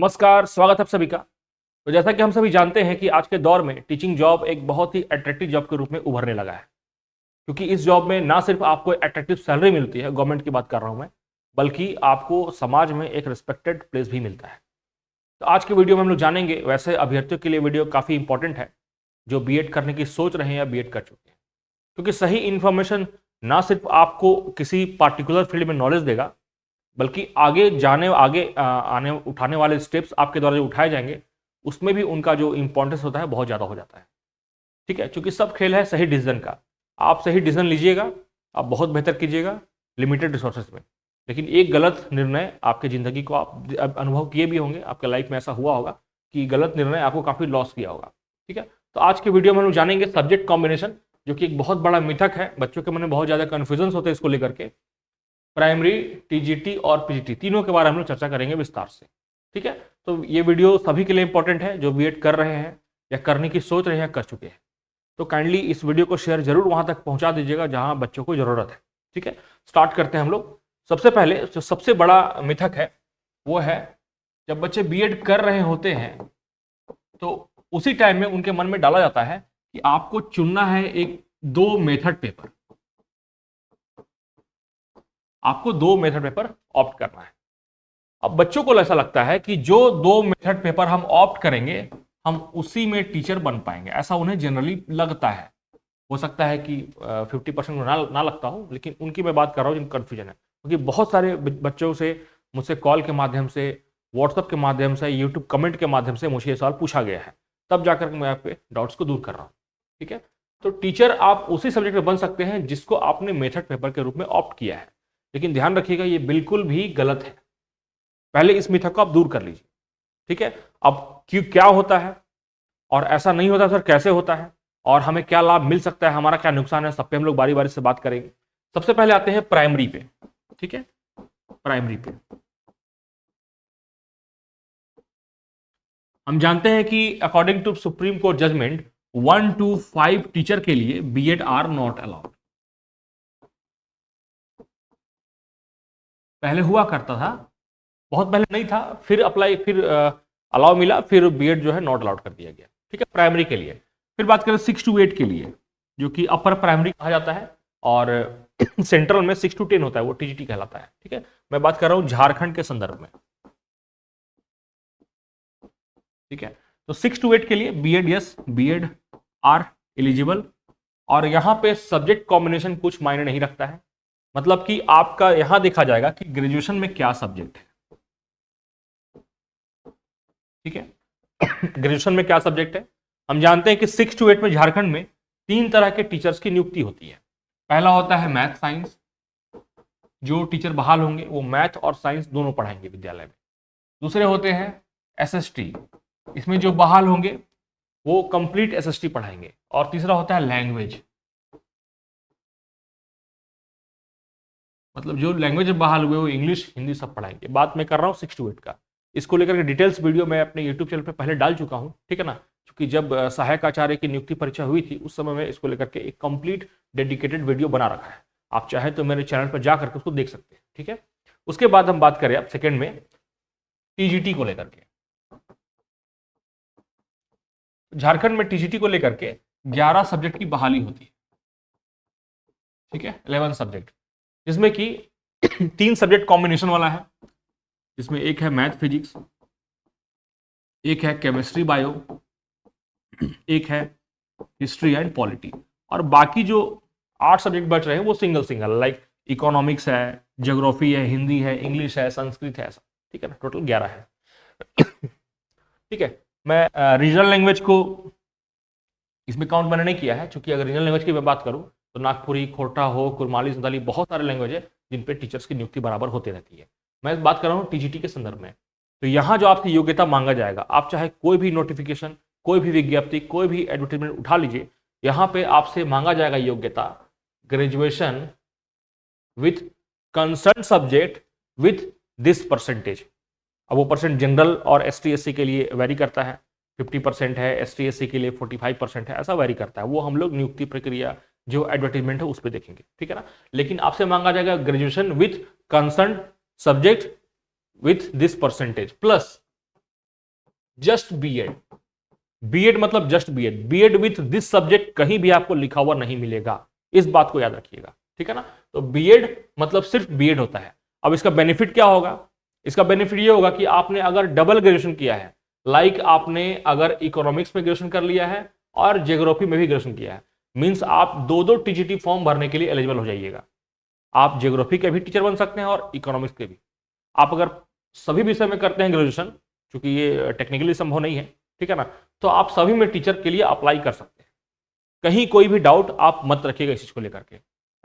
नमस्कार, स्वागत है आप सभी का। तो जैसा कि हम सभी जानते हैं कि आज के दौर में टीचिंग जॉब एक बहुत ही अट्रैक्टिव जॉब के रूप में उभरने लगा है, क्योंकि इस जॉब में ना सिर्फ आपको अट्रैक्टिव सैलरी मिलती है, गवर्नमेंट की बात कर रहा हूं मैं, बल्कि आपको समाज में एक रिस्पेक्टेड प्लेस भी मिलता है। तो आज के वीडियो में हम लोग जानेंगे, वैसे अभ्यर्थियों के लिए वीडियो काफ़ी इंपॉर्टेंट है जो बीएड करने की सोच रहे हैं या बीएड कर चुके हैं, क्योंकि सही इन्फॉर्मेशन ना सिर्फ आपको किसी पार्टिकुलर फील्ड में नॉलेज देगा, बल्कि आगे आने उठाने वाले स्टेप्स आपके द्वारा जो उठाए जाएंगे उसमें भी उनका जो इंपॉर्टेंस होता है बहुत ज़्यादा हो जाता है। ठीक है, क्योंकि सब खेल है सही डिसीजन का। आप सही डिसीजन लीजिएगा, आप बहुत बेहतर कीजिएगा लिमिटेड रिसोर्सेज में, लेकिन एक गलत निर्णय आपकी ज़िंदगी को आप अनुभव किए भी होंगे, आपके लाइफ में ऐसा हुआ होगा कि गलत निर्णय आपको काफ़ी लॉस किया होगा। ठीक है, तो आज के वीडियो में हम लोग जानेंगे सब्जेक्ट कॉम्बिनेशन, जो कि एक बहुत बड़ा मिथक है। बच्चों के मन में बहुत ज़्यादा कन्फ्यूजन होते हैं इसको लेकर के। प्राइमरी, टीजीटी और पीजीटी तीनों के बारे में हम लोग चर्चा करेंगे विस्तार से। ठीक है, तो ये वीडियो सभी के लिए इंपॉर्टेंट है जो बीएड कर रहे हैं या करने की सोच रहे हैं, कर चुके हैं। तो काइंडली इस वीडियो को शेयर जरूर वहां तक पहुंचा दीजिएगा जहां बच्चों को जरूरत है। ठीक है, स्टार्ट करते हैं हम लोग। सबसे पहले जो सबसे बड़ा मिथक है वो है, जब बच्चे बीएड कर रहे होते हैं तो उसी टाइम में उनके मन में डाला जाता है कि आपको चुनना है एक दो मेथड पेपर, आपको दो मेथड पेपर ऑप्ट करना है। अब बच्चों को ऐसा लगता है कि जो दो मेथड पेपर हम ऑप्ट करेंगे हम उसी में टीचर बन पाएंगे, ऐसा उन्हें जनरली लगता है। हो सकता है कि 50% ना लगता हो, लेकिन उनकी मैं बात कर रहा हूँ जिन कन्फ्यूजन है, क्योंकि बहुत सारे बच्चों से मुझसे कॉल के माध्यम से, व्हाट्सअप के माध्यम से, यूट्यूब कमेंट के माध्यम से मुझे ये सवाल पूछा गया है, तब जाकर मैं आपके डाउट्स को दूर कर रहा हूँ। ठीक है, तो टीचर आप उसी सब्जेक्ट में बन सकते हैं जिसको आपने मेथड पेपर के रूप में ऑप्ट किया है, लेकिन ध्यान रखिएगा ये बिल्कुल भी गलत है। पहले इस मिथक को आप दूर कर लीजिए। ठीक है, अब क्यों, क्या होता है और ऐसा नहीं होता सर, कैसे होता है और हमें क्या लाभ मिल सकता है, हमारा क्या नुकसान है, सब पे हम लोग बारी बारी से बात करेंगे। सबसे पहले आते हैं प्राइमरी पे। ठीक है, प्राइमरी पे हम जानते हैं कि according to Supreme Court judgment 1 to 5 teacher के लिए बीएड आर नॉट अलाउड। पहले हुआ करता था, बहुत पहले नहीं था, फिर अप्लाई, फिर अलाउ मिला, फिर बीएड जो है नॉट अलाउड कर दिया गया। ठीक है, प्राइमरी के लिए। फिर बात करें 6 to 8 के लिए, जो कि अपर प्राइमरी कहा जाता है, और सेंट्रल में 6 to 10 होता है, वो टीजीटी कहलाता है। ठीक है, मैं बात कर रहा हूं झारखंड के संदर्भ में। ठीक है, तो 6 to 8 के लिए BEd, yes, BEd are eligible. और यहां पे सब्जेक्ट कॉम्बिनेशन कुछ मायने नहीं रखता है, मतलब कि आपका यहां देखा जाएगा कि ग्रेजुएशन में क्या सब्जेक्ट है। ठीक है, ग्रेजुएशन में क्या सब्जेक्ट है। हम जानते हैं कि 6 to 8 में झारखंड में 3 तरह के टीचर्स की नियुक्ति होती है। पहला होता है मैथ साइंस, जो टीचर बहाल होंगे वो मैथ और साइंस दोनों पढ़ाएंगे विद्यालय में। दूसरे होते हैं एसएसटी, इसमें जो बहाल होंगे वो कंप्लीट एसएसटी पढ़ाएंगे। और तीसरा होता है लैंग्वेज, मतलब जो लैंग्वेज बहाल हुए वो इंग्लिश, हिंदी सब पढ़ाएंगे। बात मैं कर रहा हूँ 6 to 8 का। इसको लेकर के डिटेल्स वीडियो मैं अपने यूट्यूब चैनल पे पहले डाल चुका हूँ। ठीक है ना, क्योंकि जब सहायक आचार्य की नियुक्ति परीक्षा हुई थी उस समय में इसको लेकर के एक कंप्लीट डेडिकेटेड वीडियो बना रखा है, आप चाहे तो मेरे चैनल पर जा करके उसको देख सकते हैं। ठीक है, उसके बाद हम बात करें अब सेकेंड में टीजीटी को लेकर के। झारखंड में टीजीटी को लेकर के 11 सब्जेक्ट की बहाली होती है। ठीक है, 11 सब्जेक्ट, जिसमें कि 3 सब्जेक्ट कॉम्बिनेशन वाला है, जिसमें एक है मैथ फिजिक्स, एक है केमिस्ट्री बायो, एक है हिस्ट्री एंड पॉलिटी, और बाकी जो 8 सब्जेक्ट बच रहे हैं वो सिंगल सिंगल, लाइक इकोनॉमिक्स है, ज्योग्राफी है, हिंदी है, इंग्लिश है, संस्कृत है, ऐसा। ठीक है ना, टोटल 11 है। ठीक है, मैं रीजनल लैंग्वेज को इसमें काउंट मैंने नहीं किया है, क्योंकि अगर रीजनल लैंग्वेज की मैं बात करूं तो नागपुरी, खोटा हो, कुरमाली, संताली, बहुत सारे लैंग्वेज है जिन पे टीचर्स की नियुक्ति बराबर होती रहती है। मैं बात कर रहा हूँ टीजीटी के संदर्भ में। तो यहाँ जो आपकी योग्यता मांगा जाएगा, आप चाहे कोई भी नोटिफिकेशन, कोई भी विज्ञप्ति, कोई भी एडवर्टीजमेंट उठा लीजिए, यहाँ पे आपसे मांगा जाएगा योग्यता graduation with concern subject with this percentage. अब वो परसेंट जनरल और एसटी एससी के लिए वेरी करता है, 50% है, एसटी एससी के लिए 45% है, ऐसा वेरी करता है। वो हम लोग नियुक्ति प्रक्रिया जो एडवर्टीजमेंट है उस पर देखेंगे। ठीक है ना, लेकिन आपसे मांगा जाएगा graduation with concern subject with this percentage plus just BEd. BEd मतलब just BEd, BEd with this subject कहीं भी आपको लिखा हुआ नहीं मिलेगा, इस बात को याद रखिएगा, ठीक है ना। तो बीएड मतलब सिर्फ बीएड होता है। अब इसका बेनिफिट क्या होगा? इसका बेनिफिट ये होगा कि आपने अगर डबल ग्रेजुएशन किया है, लाइक आपने अगर इकोनॉमिक्स में ग्रेजुएशन कर लिया है और ज्योग्राफी में भी ग्रेजुएशन किया है, मींस आप दो दो टीजीटी फॉर्म भरने के लिए एलिजिबल हो जाइएगा। आप ज्योग्राफी के भी टीचर बन सकते हैं और इकोनॉमिक्स के भी। आप अगर सभी विषय में करते हैं ग्रेजुएशन, क्योंकि ये टेक्निकली संभव नहीं है, ठीक है ना, तो आप सभी में टीचर के लिए अप्लाई कर सकते हैं। कहीं कोई भी डाउट आप मत रखिएगा इस चीज को लेकर के।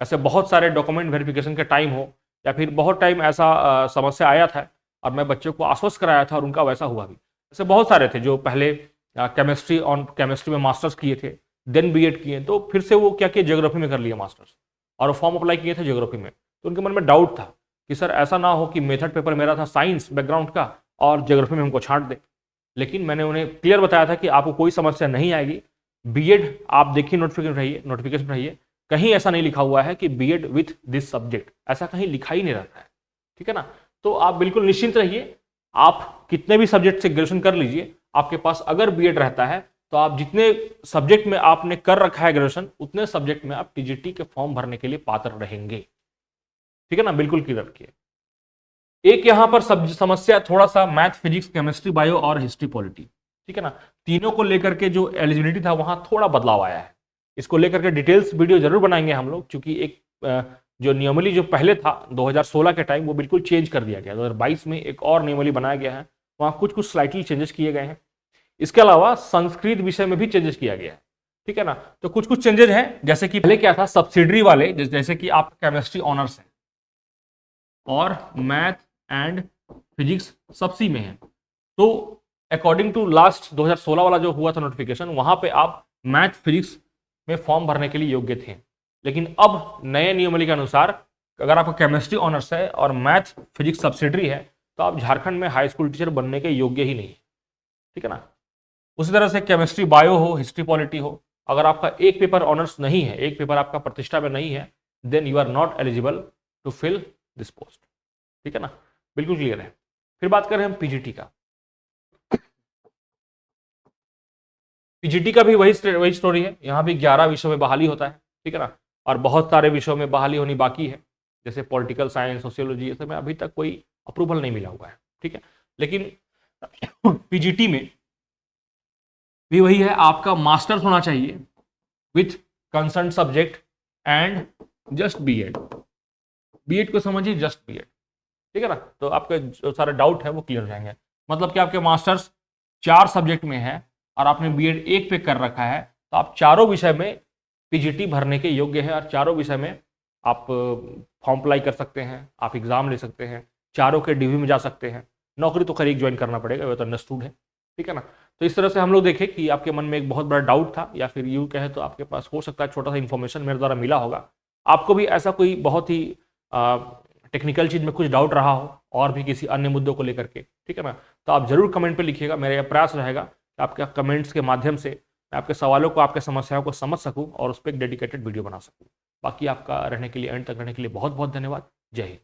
ऐसे बहुत सारे डॉक्यूमेंट वेरिफिकेशन के टाइम हो या फिर बहुत टाइम ऐसा समस्या आया था और मैं बच्चों को आश्वस्त कराया था और उनका वैसा हुआ भी। ऐसे बहुत सारे थे जो पहले केमिस्ट्री में मास्टर्स किए थे, देन बीएड किए, तो फिर से वो क्या किए, ज्योग्राफी में कर लिया मास्टर्स और फॉर्म अप्लाई किए थे ज्योग्राफी में। तो उनके मन में डाउट था कि सर ऐसा ना हो कि मेथड पेपर मेरा था साइंस बैकग्राउंड का और ज्योग्राफी में हमको छांट दे। लेकिन मैंने उन्हें क्लियर बताया था कि आपको कोई समस्या नहीं आएगी। बीएड आप देखिए, नोटिफिकेशन रहिए, कहीं ऐसा नहीं लिखा हुआ है कि बीएड विथ दिस सब्जेक्ट, ऐसा कहीं लिखा ही नहीं रहता है, ठीक है ना। तो आप बिल्कुल निश्चिंत रहिए, आप कितने भी सब्जेक्ट से ग्रेजुएशन कर लीजिए, आपके पास अगर बीएड रहता है तो आप जितने सब्जेक्ट में आपने कर रखा है ग्रेजुएशन, उतने सब्जेक्ट में आप टीजीटी के फॉर्म भरने के लिए पात्र रहेंगे, ठीक है ना, बिल्कुल क्लियर रखिए। एक यहां पर समस्या थोड़ा सा मैथ, फिजिक्स, केमिस्ट्री, बायो और हिस्ट्री, पॉलिटी, ठीक है ना, तीनों को लेकर के जो एलिजिबिलिटी था वहां थोड़ा बदलाव आया है। इसको लेकर के डिटेल्स वीडियो जरूर बनाएंगे हम लोग, क्योंकि एक जो नियमली जो पहले था 2016 के टाइम, वो बिल्कुल चेंज कर दिया गया। 2022 में एक और नियमली बनाया गया है, वहां कुछ कुछ स्लाइटली चेंजेस किए गए हैं। इसके अलावा संस्कृत विषय में भी चेंजेस किया गया है, ठीक है ना। तो कुछ कुछ चेंजेस हैं, जैसे कि पहले क्या था, सब्सिडरी वाले, जैसे कि आपका केमिस्ट्री ऑनर्स है और मैथ एंड फिजिक्स सब सी में है, तो अकॉर्डिंग टू लास्ट 2016 वाला जो हुआ था नोटिफिकेशन, वहां पे आप मैथ फिजिक्स में फॉर्म भरने के लिए योग्य थे। लेकिन अब नए नियमावली के अनुसार अगर आपका केमिस्ट्री ऑनर्स है और मैथ फिजिक्स सब्सिडरी है, तो आप झारखंड में हाई स्कूल टीचर बनने के योग्य ही नहीं है, ठीक है ना। उसी तरह से केमिस्ट्री बायो हो, हिस्ट्री पॉलिटी हो, अगर आपका एक पेपर ऑनर्स नहीं है, एक पेपर आपका प्रतिष्ठा में नहीं है, then you are not eligible to fill this post, ठीक है ना, बिल्कुल क्लियर है। फिर बात करें हम पीजीटी का। पीजीटी का भी वही स्टोरी है, यहाँ भी 11 विषयों में बहाली होता है, ठीक है ना, और बहुत सारे विषयों में बहाली होनी बाकी है, जैसे पॉलिटिकल साइंस, सोशियोलॉजी, ये सब में अभी तक कोई अप्रूवल नहीं मिला हुआ है, ठीक है। लेकिन पीजीटी में भी वही है, आपका मास्टर्स होना चाहिए with concern subject and just BEd. BEd को समझिए जस्ट बीएड, ठीक है ना। तो आपके जो सारे डाउट है वो क्लियर हो जाएंगे। मतलब कि आपके मास्टर्स 4 सब्जेक्ट में है और आपने बीएड एक पे कर रखा है, तो आप चारों विषय में पीजीटी भरने के योग्य है और चारों विषय में आप फॉर्म अप्लाई कर सकते हैं, आप एग्जाम ले सकते हैं, चारों के डिवी में जा सकते हैं। नौकरी तो खैर ज्वाइन करना पड़ेगा, वो तो अंडरस्टूड है, ठीक है ना। तो इस तरह से हम लोग देखें कि आपके मन में एक बहुत बड़ा डाउट था, या फिर यूँ कहे तो आपके पास हो सकता है छोटा सा इन्फॉर्मेशन मेरे द्वारा मिला होगा। आपको भी ऐसा कोई बहुत ही टेक्निकल चीज़ में कुछ डाउट रहा हो और भी किसी अन्य मुद्दों को लेकर के, ठीक है ना, तो आप जरूर कमेंट पे लिखिएगा। मेरा यह प्रयास रहेगा कि आपके कमेंट्स के माध्यम से मैं आपके सवालों को, आपके समस्याओं को समझ सकूं और उस पर एक डेडिकेटेड वीडियो बना सकूं। बाकी आपका रहने के लिए, एंड तक रहने के लिए बहुत बहुत धन्यवाद। जय हिंद।